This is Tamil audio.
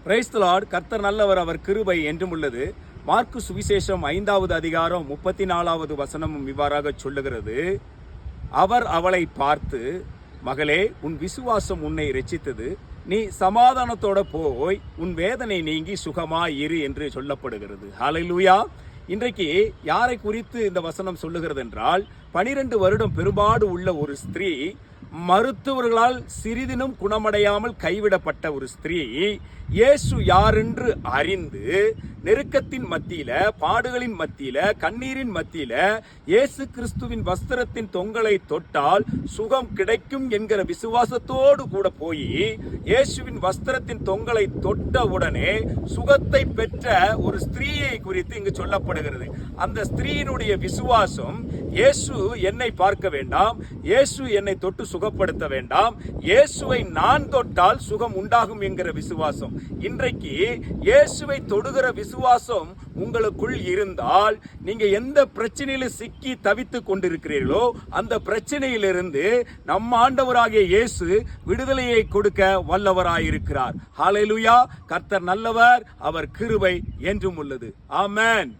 Praise the Lord. கர்த்தர் நல்லவர், அவர் கிருபை என்றும் உள்ளது. மார்க்கு சுவிசேஷம் 5வது அதிகாரம் 34வது வசனமும் இவ்வாறாக சொல்லுகிறது. அவர் அவளை பார்த்து, மகளே, உன் விசுவாசம் உன்னை இரட்சித்தது, நீ சமாதானத்தோட போய் உன் வேதனை நீங்கி சுகமாயிரு என்று சொல்லப்படுகிறது. ஹல்லேலூயா. இன்றைக்கு யாரை குறித்து இந்த வசனம் சொல்லுகிறது என்றால், 12 வருடம் பெரும்பாடு உள்ள ஒரு ஸ்திரீ, மருத்துவர்களால் சிறிதினும் குணமடையாமல் கைவிடப்பட்ட ஒரு ஸ்திரீ, இயேசு யாரென்று அறிந்து நெருக்கத்தின் மத்தியில, பாடுகளின் மத்தியில, கண்ணீரின் மத்தியில இயேசு கிறிஸ்துவின் வஸ்திரத்தின் தொங்கலை தொட்டால் சுகம் கிடைக்கும் என்கிற விசுவாசத்தோடு கூட போய் இயேசுவின் வஸ்திரத்தின் தொங்கலை தொட்ட உடனே சுகத்தை பெற்ற ஒரு ஸ்திரீயை குறித்து இங்கு சொல்லப்படுகிறது. அந்த ஸ்திரீயினுடைய விசுவாசம், இயேசு என்னை பார்க்க வேண்டாம், இயேசு என்னை தொட்டு சுகப்படுத்த வேண்டாம், இயேசுவை நான் தொட்டால் சுகம் உண்டாகும் என்கிற விசுவாசம். இன்றைக்கு இயேசுவை தொடுகிற விசுவாசம் உங்களுக்குள் இருந்தால், நீங்க எந்த பிரச்சனையில சிக்கி தவித்துக் கொண்டிருக்கிறீர்களோ அந்த பிரச்சனையிலிருந்து நம் ஆண்டவராகிய இயேசு விடுதலையை கொடுக்க வல்லவராயிருக்கிறார். ஹல்லேலூயா. கர்த்தர் நல்லவர், அவர் கிருபை என்றும் உள்ளது. ஆமென்.